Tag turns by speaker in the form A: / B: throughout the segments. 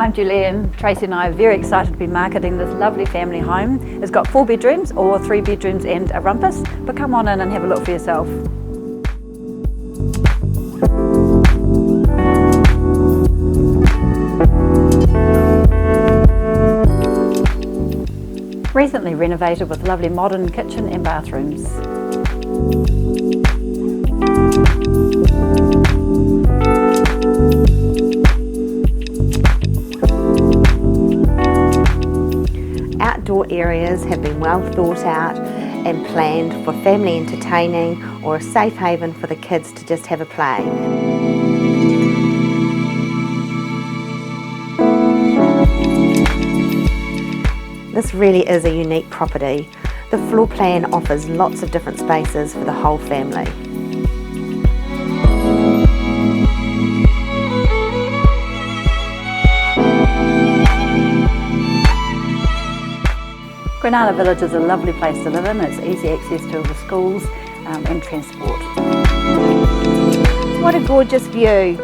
A: I'm Julianne. Tracy and I are very excited to be marketing this lovely family home. It's got 4 bedrooms or 3 bedrooms and a rumpus, but come on in and have a look for yourself. Recently renovated with lovely modern kitchen and bathrooms.
B: Outdoor areas have been well thought out and planned for family entertaining or a safe haven for the kids to just have a play. This really is a unique property. The floor plan offers lots of different spaces for the whole family.
A: Granada Village is a lovely place to live in. It's easy access to all the schools and transport.
B: What a gorgeous view.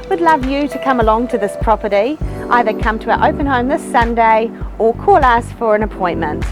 B: We'd love you to come along to this property. Either come to our open home this Sunday or call us for an appointment.